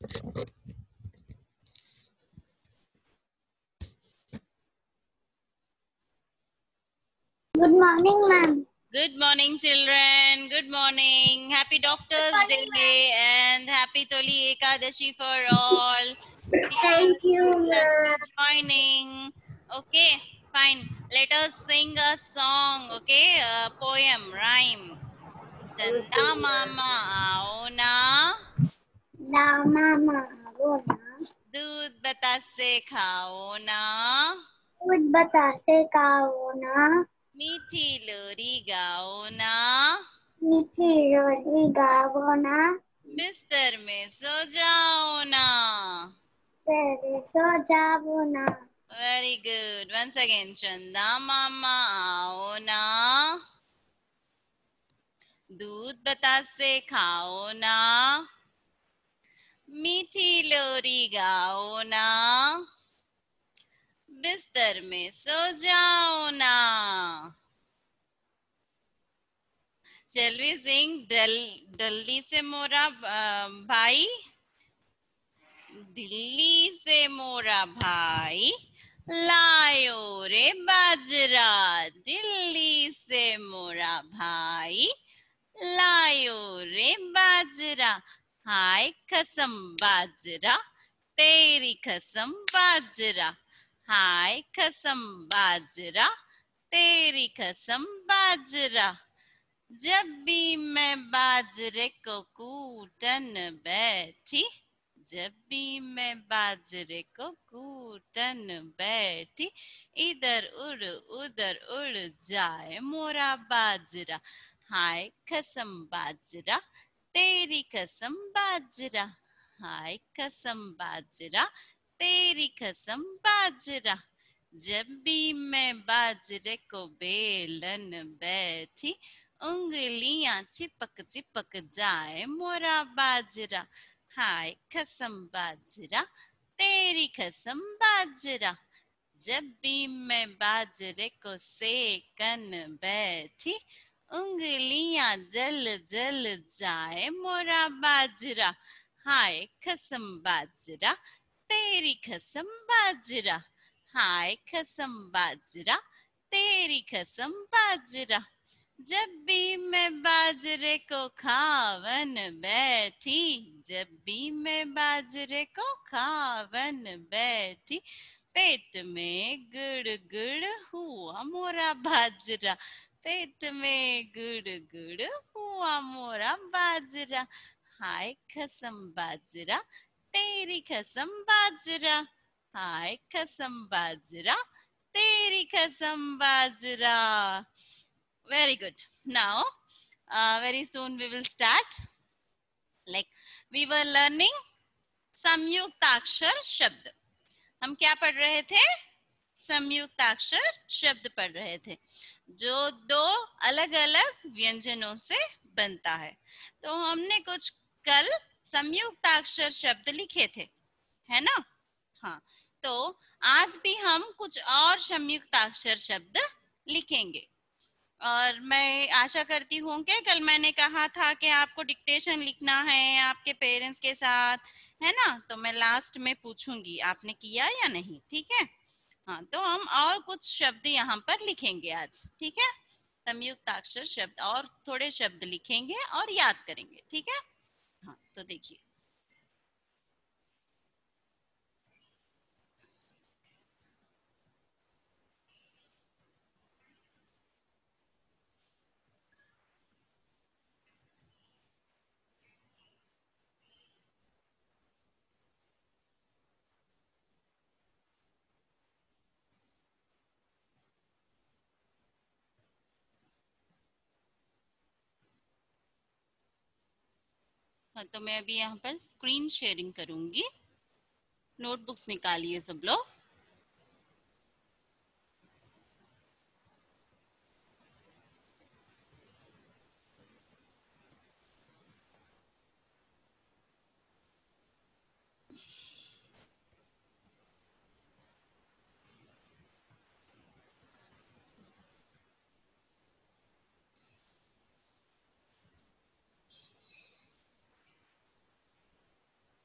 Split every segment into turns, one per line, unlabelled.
Good morning, ma'am.
Good morning, children. Good morning. Happy Doctor's Day and happy Toli Ekadashi for all.
Thank you,
Yes,
ma'am.
joining. Okay, fine. Let us sing a song. Okay, a poem, rhyme. Chanda mama आओ ना,
Now, mama, go na.
दूध बतासे खाओ ना,
दूध बतासे खाओ ना,
मीठी लोरी गाओ ना,
मीठी रोटी गाओ ना,
बिस्तर में सो जाओ ना.
तेरे सो जाओ ना.
Very good. Once again, चंदा मामा आओ ना, दूध बतासे खाओ ना, मीठी लोरी गाओ ना, बिस्तर में सो जाओ ना. Shall we sing दिल्ली से मोरा भाई, दिल्ली से मोरा भाई लायो रे बाजरा, दिल्ली से मोरा भाई लायो रे बाजरा, हाय कसम बाजरा, तेरी कसम बाजरा, हाय कसम बाजरा, तेरी कसम बाजरा. जब भी मैं बाजरे को कूटन बैठी, जब भी मैं बाजरे को कूटन बैठी, इधर उड़ उधर उड़ जाए मोरा बाजरा, हाय कसम बाजरा, तेरी कसम बाजरा, हाय कसम बाजरा, तेरी कसम बाजरा. जब भी मैं बाजरे को बेलन बैठी, उंगलियां चिपक चिपक जाए मोरा बाजरा, हाय कसम बाजरा, तेरी कसम बाजरा. जब भी मैं बाजरे को सेकन बैठी, उंगलियां जल जल जाए मोरा बाजरा, हाय कसम बाजरा, तेरी कसम बाजरा, हाय कसम बाजरा, तेरी कसम बाजरा. जब भी मैं बाजरे को खावन बैठी, जब भी मैं बाजरे को खावन बैठी, पेट में गुड़ गुड़ हुआ मोरा बाजरा, पेट में गुड़ गुड़ हुआ मोरा बाजरा, हाय कसम बाजरा, तेरी कसम बाजरा, हाय कसम बाजरा, तेरी कसम बाजरा. Very good. Now, very soon we will start. Like we were learning संयुक्ताक्षर शब्द. हम क्या पढ़ रहे थे? संयुक्ताक्षर शब्द पढ़ रहे थे, जो दो अलग अलग व्यंजनों से बनता है. तो हमने कुछ कल संयुक्ताक्षर शब्द लिखे थे, है ना? हाँ, तो आज भी हम कुछ और संयुक्ताक्षर शब्द लिखेंगे. और मैं आशा करती हूँ कि कल मैंने कहा था कि आपको डिक्टेशन लिखना है आपके पेरेंट्स के साथ, है ना? तो मैं लास्ट में पूछूंगी आपने किया या नहीं, ठीक है? हाँ, तो हम और कुछ शब्द यहाँ पर लिखेंगे आज, ठीक है? संयुक्ताक्षर शब्द और थोड़े शब्द लिखेंगे और याद करेंगे, ठीक है? हाँ, तो देखिए, हाँ, तो मैं अभी यहाँ पर स्क्रीन शेयरिंग करूंगी. नोटबुक्स निकालिए सब लोग.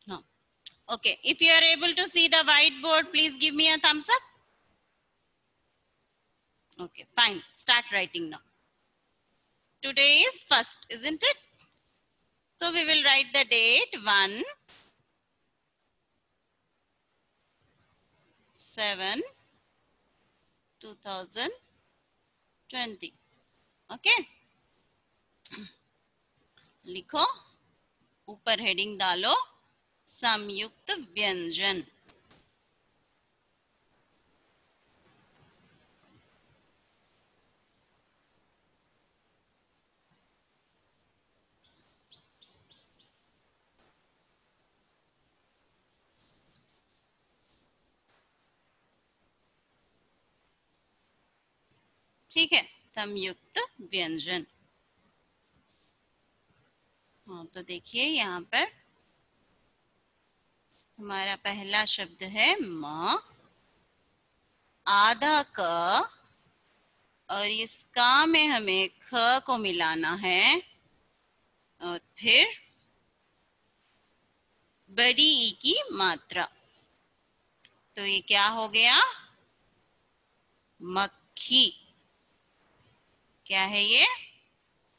हाँ, Okay, if you are able to see the whiteboard, please give me a thumbs up. Okay, fine. Start writing now. Today is 1st, isn't it? So we will write the date 1/7/2020. Okay. लिखो, ऊपर heading डालो, संयुक्त व्यंजन। ठीक है, संयुक्त व्यंजन। हाँ, तो देखिए यहाँ पर हमारा पहला शब्द है म, आधा क, और इस का में हमें ख को मिलाना है, और फिर बड़ी ई की मात्रा। तो ये क्या हो गया? मक्खी। क्या है ये?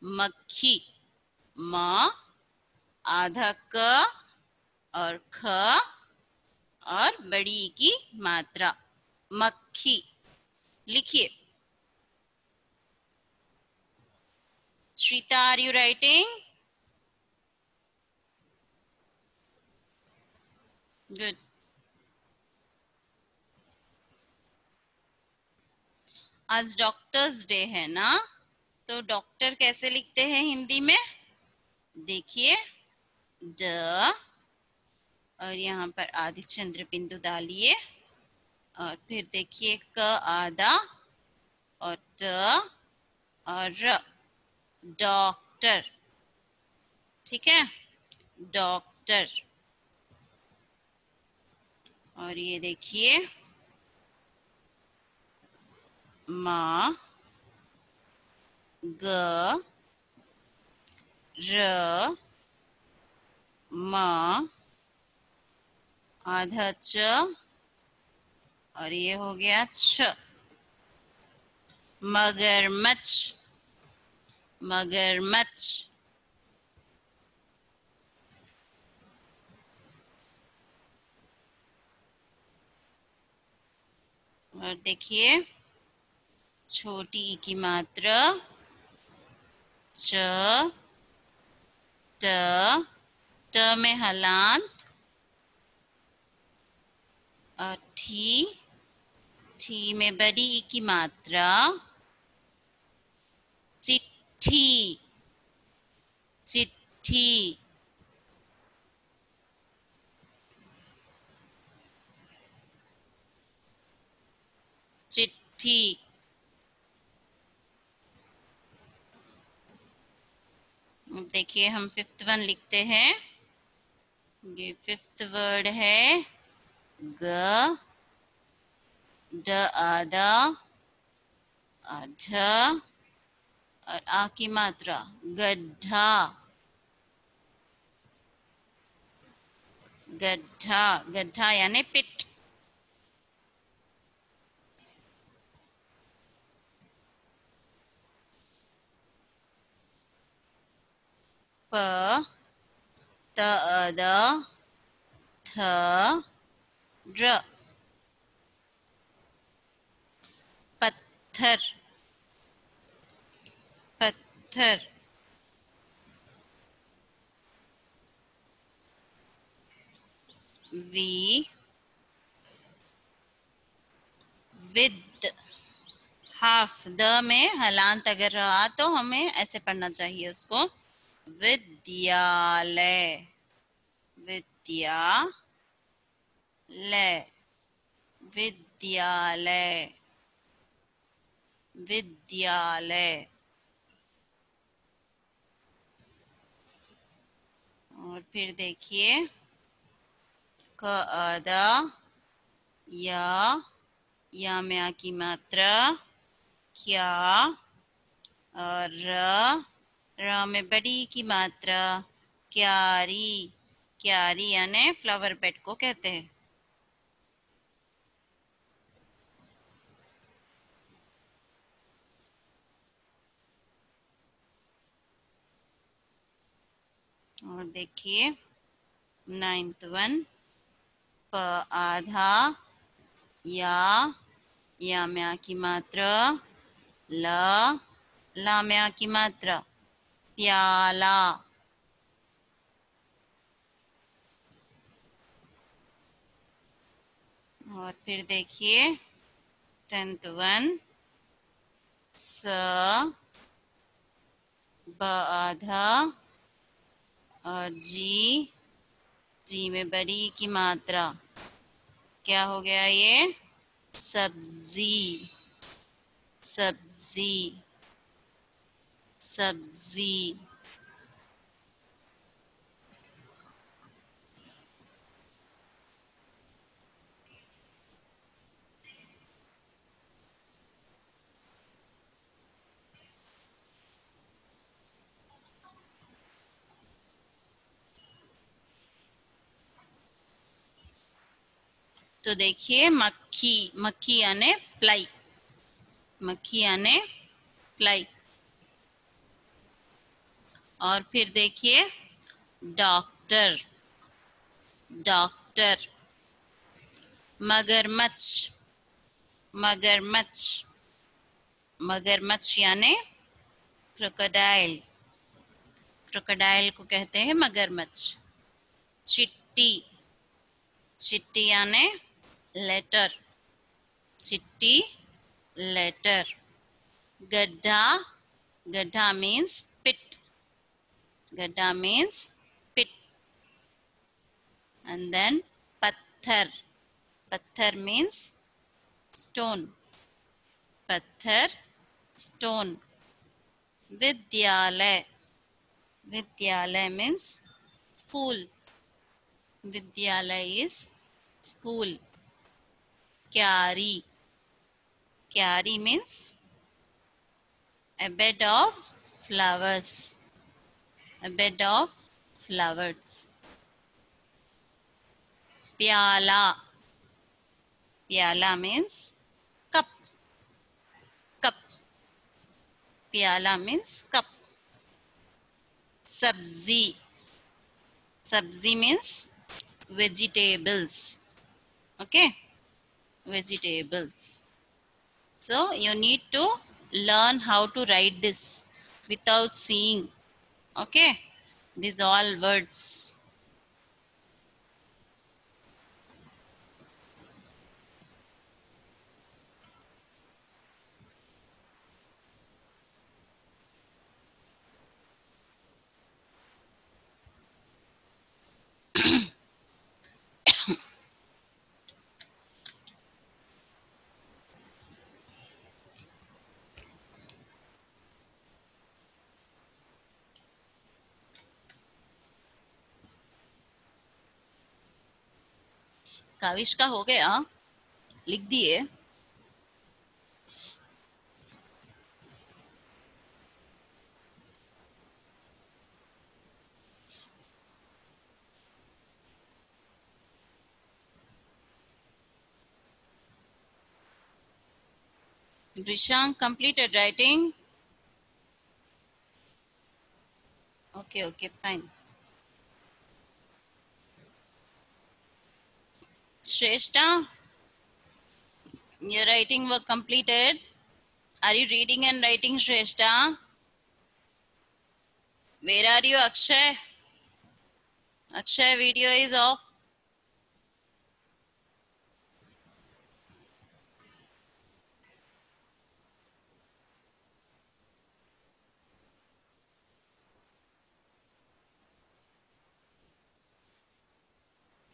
मक्खी। म, आधा क और ख और बड़ी ई की मात्रा, मक्खी। लिखिए। Shrita, are you writing? Good. आज डॉक्टर्स डे है ना, तो डॉक्टर कैसे लिखते हैं हिंदी में? देखिए, ड, और यहाँ पर आधि चंद्र बिंदु डालिए, और फिर देखिए क आधा और ट और र, डॉक्टर। ठीक है, डॉक्टर। और ये देखिए, म, ग, र, म, आधा च, और ये हो गया छ, मगरमच्छ। मगरमच्छ। और देखिए, छोटी ई की मात्रा, च, ट, ट में हलांत, और ठी, ठी में बड़ी ई की मात्रा, चिट्ठी। चिट्ठी। चिट्ठी। देखिए, हम 5th वन लिखते हैं। ये 5th वर्ड है ग, ड आधा, आधा और आ की मात्रा, गड्ढा। गड्ढा। गड्ढा यानी पिट। प, त आधा, थ, र, पत्थर। पत्थर। We, with, half. द में हलांत अगर रहा तो हमें ऐसे पढ़ना चाहिए उसको, विद्यालय। विद्यालय। विद्यालय। विद्यालय। और फिर देखिए, क आधा, या में आ की मात्रा, क्या, और र में बड़ी की मात्रा, क्यारी। क्यारी यानी फ्लावर बेड को कहते हैं। और देखिए 9th वन, प आधा, या म्या की मात्रा, ला म्या की मात्रा, प्याला। और फिर देखिए 10th वन, स ब आधा और जी में बड़ी की मात्रा, क्या हो गया ये, सब्जी, सब्जी, सब्जी। तो देखिए मक्खी, मक्खी यानी फ्लाई, मक्खी यानी फ्लाई। और फिर देखिए डॉक्टर, डॉक्टर, मगरमच्छ, मगरमच्छ, मगरमच्छ यानी क्रोकोडाइल, क्रोकोडाइल को कहते हैं मगरमच्छ। चिट्टी, चिट्टी यानी लेटर, चिट्टी, लेटर। गड्ढा, गड्ढा मीन्स पिट, गड्ढा मीन्स पिट। And then पत्थर, पत्थर means stone, पत्थर, stone। विद्यालय, विद्यालय means school, विद्यालय is school। क्यारी, क्यारी means a bed of flowers, a bed of flowers। प्याला, प्याला means cup, cup, प्याला means cup। सब्जी, sabzi means vegetables, okay, vegetables। So you need to learn how to write this without seeing, okay, these all words। Kaavish का हो गया, लिख दिए। Rishank completed writing, okay, okay, fine। Shrestha, your writing work completed, are you reading and writing, Shrestha? Where are you, Akshay? Akshay, video is off।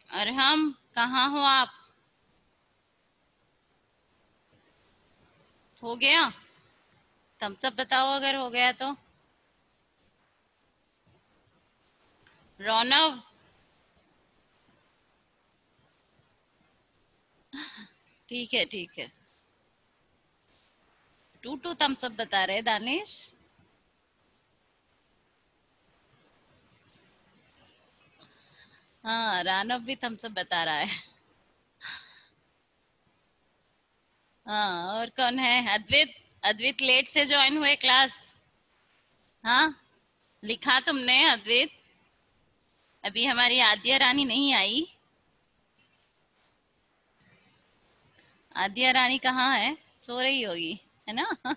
Arham, कहाँ हो आप? हो गया? तुम सब बताओ अगर हो गया तो। रौनव, ठीक है ठीक है। टू तुम सब बता रहे, दानिश। हाँ, रानव भी थम्स अप बता रहा है। हाँ, और कौन है? अद्वित। अद्वित लेट से ज्वाइन हुए क्लास। हाँ, लिखा तुमने अद्वित? अभी हमारी आद्या रानी नहीं आई। आद्या रानी कहाँ है? सो रही होगी, है ना?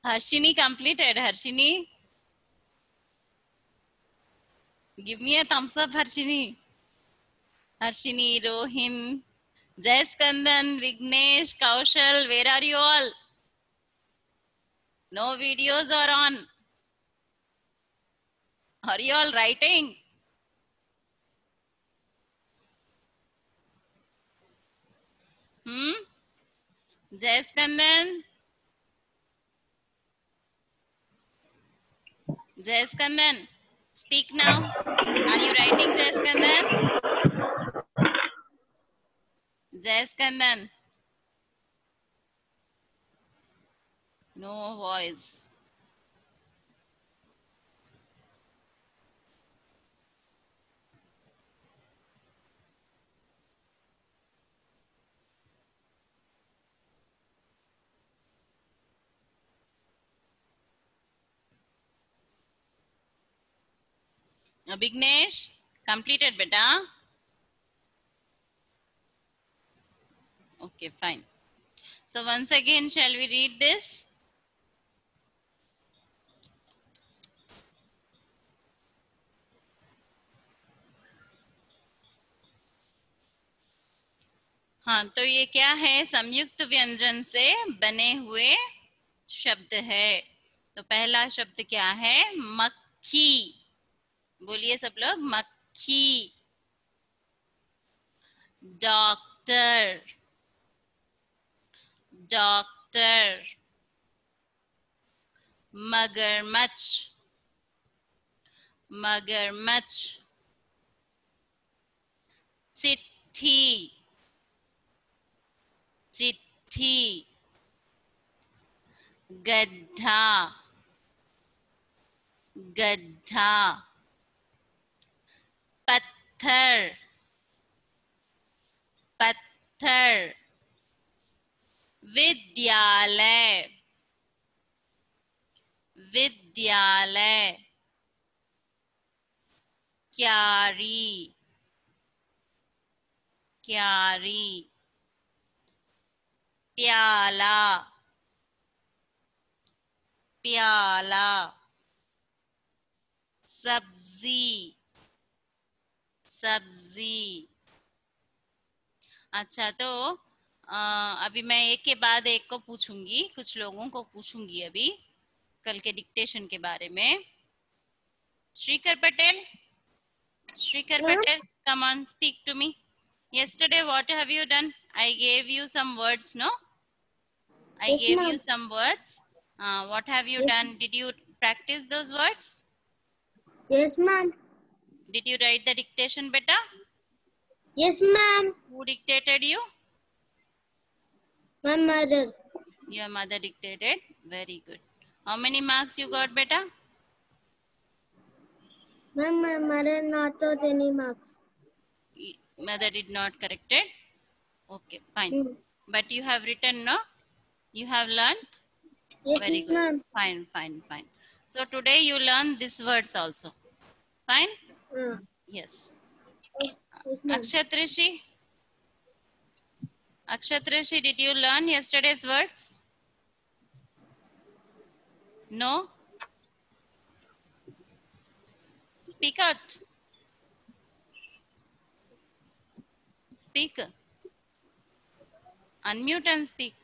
Harshini completed. Harshini, give me a thumbs up, Harshini. Harshini, Rohin, Jai Skandan, Vignesh, Kaushal, where are you all? No videos are on. Are you all writing? Hmm? Jai Skandan? Jai Skandan, speak now. Are you writing, Jai Skandan? Jai Skandan. No voice. Vignesh, completed, beta. Okay, fine. So once again, shall we read this? हाँ, तो ये क्या है? संयुक्त व्यंजन से बने हुए शब्द है। तो पहला शब्द क्या है? मक्खी। बोलिए सब लोग, मक्खी। Doctor, doctor. मगरमच्छ, मगरमच्छ। चिट्ठी, चिट्ठी। गड्ढा, गड्ढा। पत्थर, पत्थर। विद्यालय, विद्यालय। क्यारी, क्यारी। प्याला, प्याला। सब्जी, सब्जी। अच्छा, तो अभी मैं एक के बाद एक को पूछूंगी, कुछ लोगों को पूछूंगी अभी कल के डिक्टेशन के बारे में। Shrikar Patel, Shrikar Patel, come on, speak to me. Yesterday, what have you done? I gave you some words, no? I
Yes,
gave you
ma'am.
some words. What have you
Yes.
done? Did you practice those words?
Yes, ma'am.
Did you write the dictation, beta?
Yes, ma'am.
Who dictated you?
My mother.
Your mother dictated. Very good. How many marks you got, beta?
Ma'am, my mother not got any marks.
Mother did not correct it. Okay, fine. But you have written, no? You have learned?
Yes,
Very good.
ma'am.
Fine, fine, fine. So today you learn these words also. Fine? Yes.
Yes, ma'am.
Akshatrishi. Akshatrishi, did you learn yesterday's words? No? Speak out. Speak. Unmute and speak.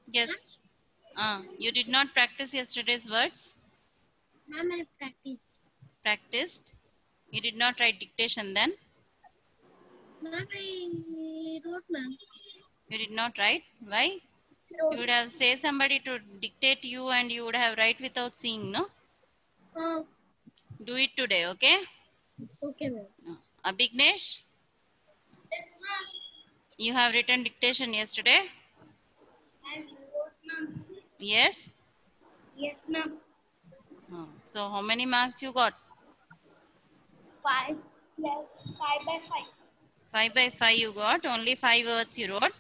Yes. You did not practice yesterday's words?
Ma'am, I practiced.
Practiced? You did not write dictation then?
Ma'am, I wrote, ma'am.
You did not write? Why? You would have say somebody to dictate you and you would have write without seeing, no?
Oh.
Do it today, okay?
Okay, ma'am.
Abhignesh?
Yes, ma'am.
You have written dictation yesterday?
I wrote, ma'am.
Yes?
Yes, ma'am.
So how many marks you got?
5 plus 5 by 5.
5 by 5 you got. Only 5 words you wrote.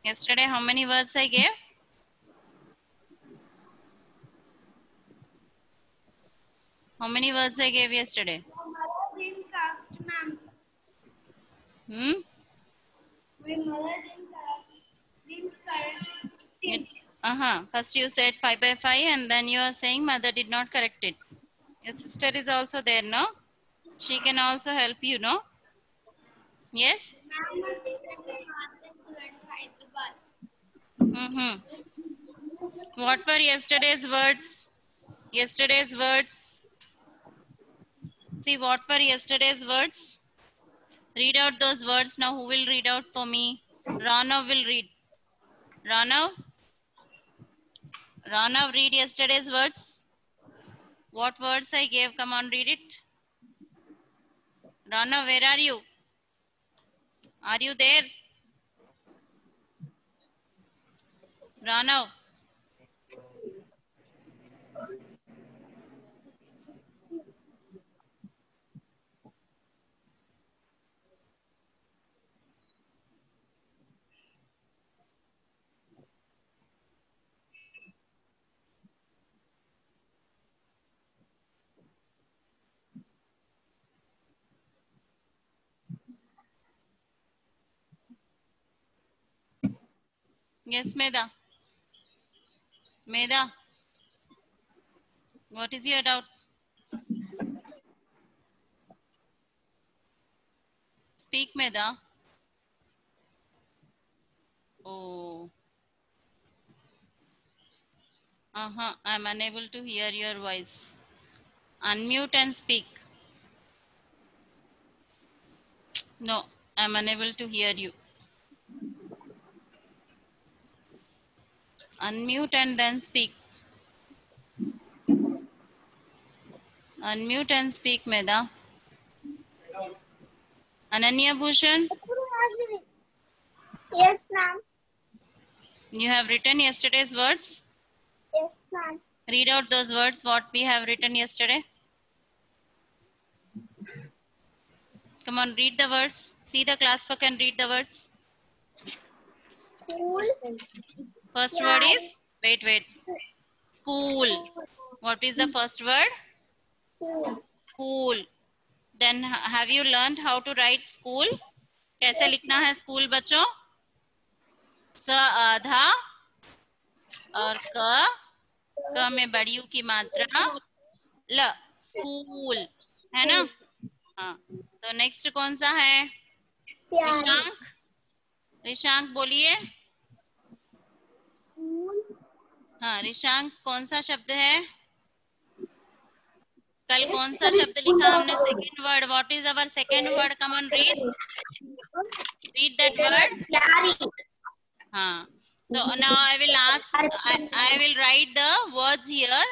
Yesterday, how many words I gave? How many words I gave yesterday?
Mother didn't correct, ma'am.
Hmm?
My mother didn't correct it.
First you said 5 by 5 and then you are saying mother did not correct it. Your sister is also there, no? She can also help you, no? Yes?
Ma'am, my sister is student Hyderabad.
What were yesterday's words? Yesterday's words. See, what were yesterday's words? Read out those words now. Who will read out for me? Ranav will read. Ranav? Ranav, read yesterday's words. What words I gave? Come on, read it. Ranav, where are you? Are you there? Ranav. Yes, Meda. Meda. What is your doubt? Speak, Meda. Oh. I'm unable to hear your voice. Unmute and speak. No, I'm unable to hear you. Unmute and then speak. Unmute and speak, Meda. Ananya Bhushan,
Yes, ma'am.
you have written yesterday's words.
Yes, ma'am.
Read out those words, what we have written yesterday. Come on, read the words. See the classwork and read the words.
School.
First word is, wait. School. What is the first word?
School.
School. Then have you learned how to write school? कैसे लिखना है school बच्चों? स आधा और क में बड़ी यू की मात्रा ल, स्कूल, है ना? हाँ, तो नेक्स्ट कौन सा है? रिशांक, रिशांक बोलिए। हाँ, रिशांक कौन सा शब्द है? कल कौन सा शब्द लिखा हमने? Second word. What is our second word? Come on, read that word. हाँ, so now I will ask, I will write the words here.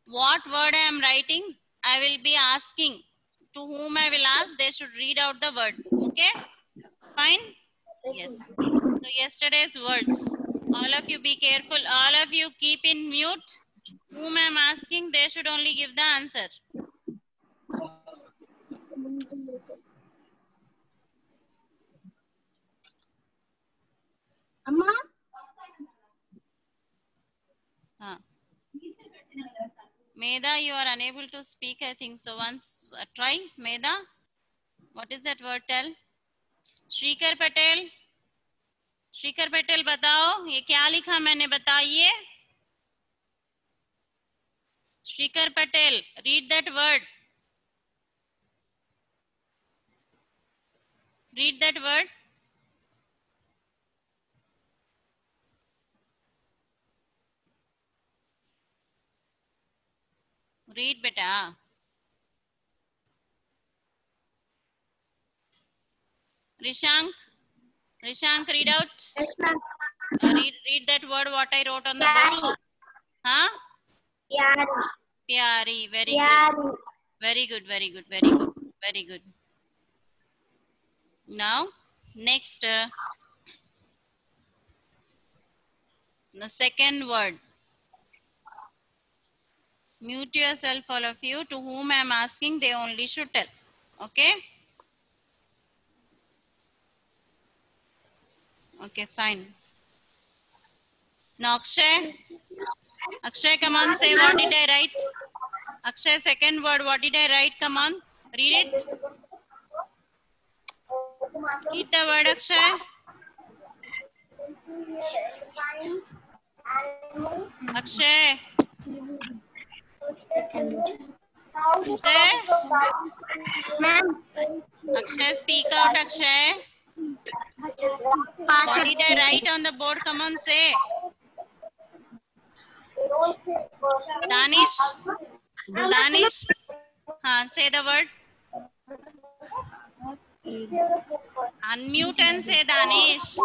What word I am writing, I will be asking. To whom I will ask, they should read out the word. Okay, fine. Yes, so yesterday's words, all of you be careful, all of you keep in mute. Whom I am asking, they should only give the answer.
Amma?
Meda, you are unable to speak, I think so. Once try, Meda. What is that word? Tell. Shrikar Patel, Shrikar Patel बताओ ये क्या लिखा मैंने, बताइए. Shrikar Patel, read that word. Read that word. Read बेटा. Rishank, Rishank, read out.
Yes, ma'am.
Read that word what I wrote on the board. Huh?
Pyari.
Pyari. Very
Pyari.
good. Very good. Very good. Very good. Very good. Now, next, the second word. Mute yourself, all of you. To whom I am asking, they only should tell. Okay? Okay, fine. Now, Akshay. Akshay, come on, say what did I write? Akshay, second word, what did I write? Come on, read it. Read the word, Akshay. Akshay. Akshay, speak out, Akshay. What did I write on the board? Come on, say. Danish. Danish. Say the word. Unmute and say Danish.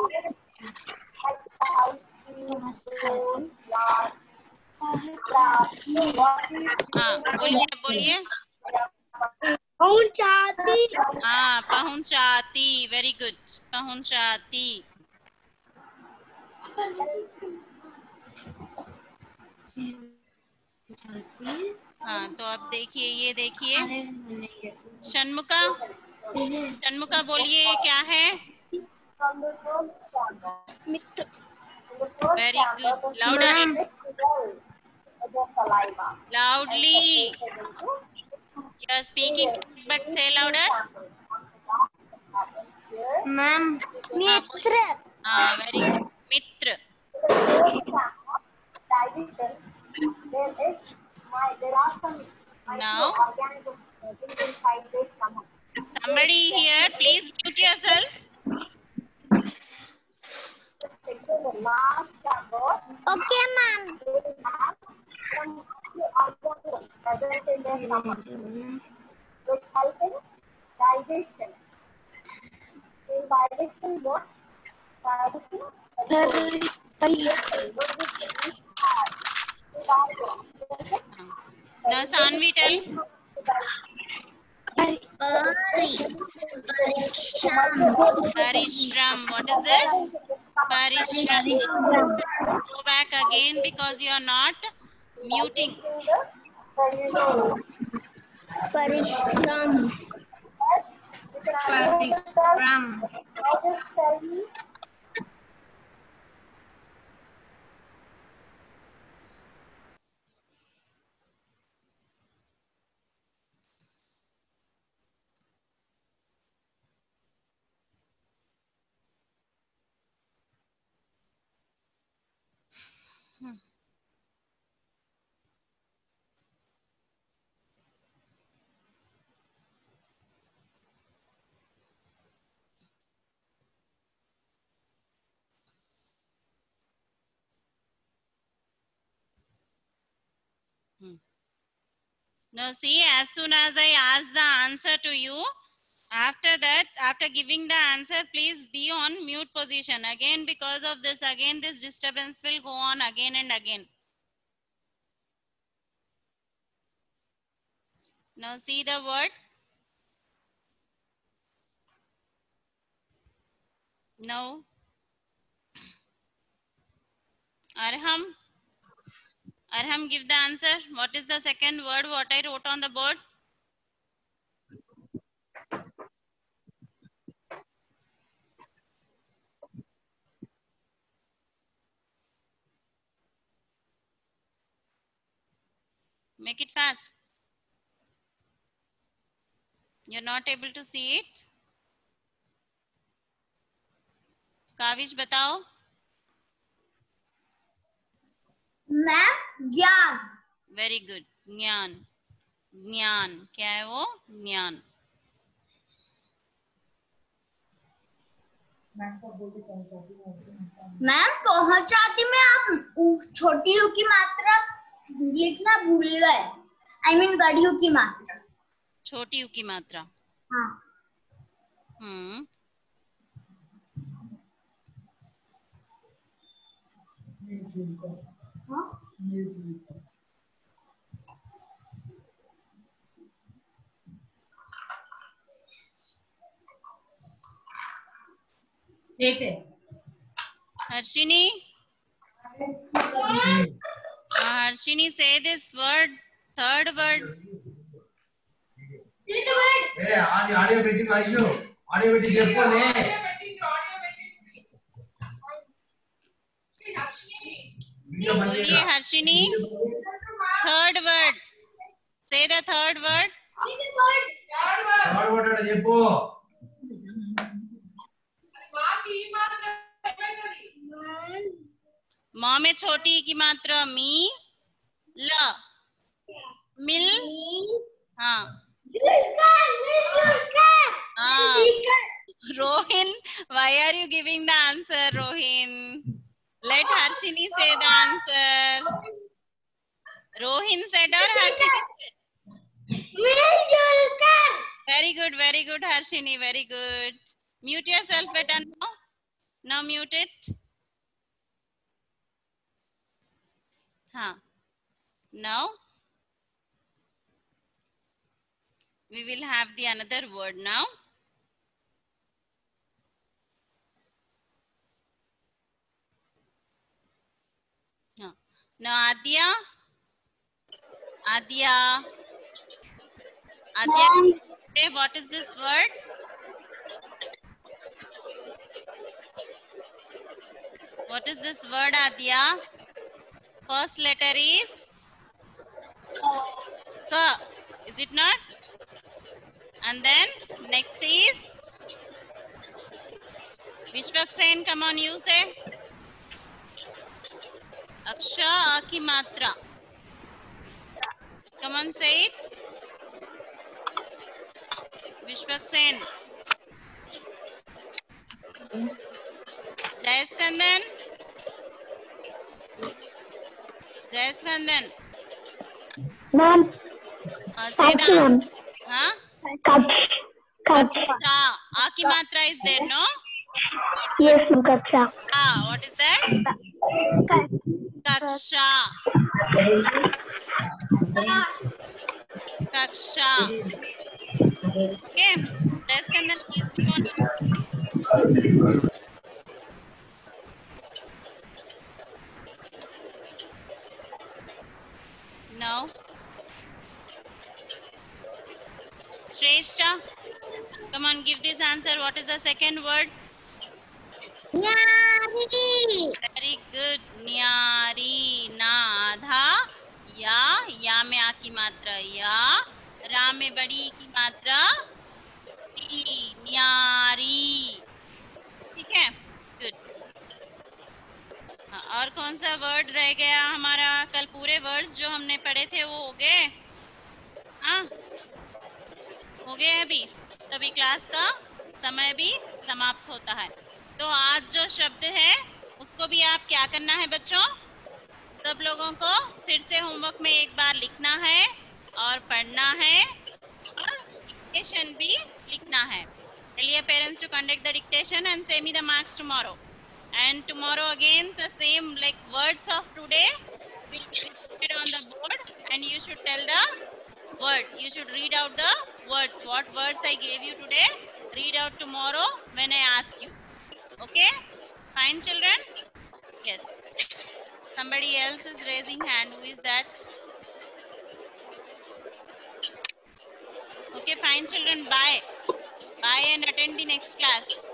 बोलिए बोलिए.
पहुंचाती.
पहुंचाती. Very good. पहुंचाती. तो अब देखिए, ये देखिए षण्मुखा. षण्मुखा बोलिए क्या है? Very good. Louder. Loudly. You are speaking, but say louder.
Ma'am Mitra.
Very good. Mitra. Now, somebody here, please mute yourself.
Okay, ma'am.
Now, Sanvi, tell. Parishram. What is this? Parishram. Go back again because you are not muting.
Parishram.
Now see, as soon as I ask the answer to you, after that, after giving the answer, please be on mute position. Again, because of this, again this disturbance will go on again and again. Now see the word. No. Arham. Arham, give the answer. What is the second word what I wrote on the board? Make it fast. You're not able to see it? Kaavish बताओ.
Ma'am ज्ञान.
Very good. ज्ञान. ज्ञान क्या है वो? ज्ञान.
Ma'am पहुंचाती में आप छोटी यू की मात्रा लिखना भूल गए. आई मीन बड़ी यू की मात्रा.
छोटी यू की मात्रा.
हाँ.
Harshini? Harshini, say this word third word
audio పెట్టి వాయిస్ ఆడియో పెట్టి చెప్పులే
बोलिए हर्षिनी थर्ड वर्ड से the third word
third word అంటే చెప్పు
माँ में छोटी की मात्रा मी ल मिल हाँ Rohin, why are you giving the answer, Rohin? Let Harshini say the answer. Rohin said or Harshini said? Very good, Harshini, very good. Mute yourself better now. Now mute it. Huh. Now we will have the another word now. Now Adya, okay, what is this word? What is this word, Adya? First letter is Ka, is it not? And then next is Vishwak Sen, come on, you say. Aksha ki matra. Come on, say it. Vishwak Sen. Jayaskandan.
Ma'am.
Say the
ma'am.
Huh?
Kacha.
Aki matra is there, no?
Yes, ma'am. Kacha.
What is that? Kaksha. Kaksha. Okay. Jayaskandan, please come on. No. Shrestha, come on, give this answer. What is the second word?
Nyari.
Very good. Nyari. Na आधा या में आ की मात्रा या, रा में बड़ी की मात्रा री, न्यारी. ठीक है, गुड. और कौन सा वर्ड रह गया हमारा? कल पूरे वर्ड्स जो हमने पढ़े थे वो हो गए? हाँ, हो गए अभी. तभी क्लास का समय भी समाप्त होता है. तो आज जो शब्द है उसको भी आप क्या करना है बच्चों? सब लोगों को फिर से होमवर्क में एक बार लिखना है और पढ़ना है और डिक्टेशन भी लिखना है. चलिए parents to conduct the dictation and send me the marks tomorrow. And tomorrow again the same like words of today will be printed on the board and you should tell the word. You should read out the words. What words I gave you today, read out tomorrow when I ask you. Okay? Fine, children? Yes. Somebody else is raising hand. Who is that? Okay, fine, children. Bye. Bye and attend the next class.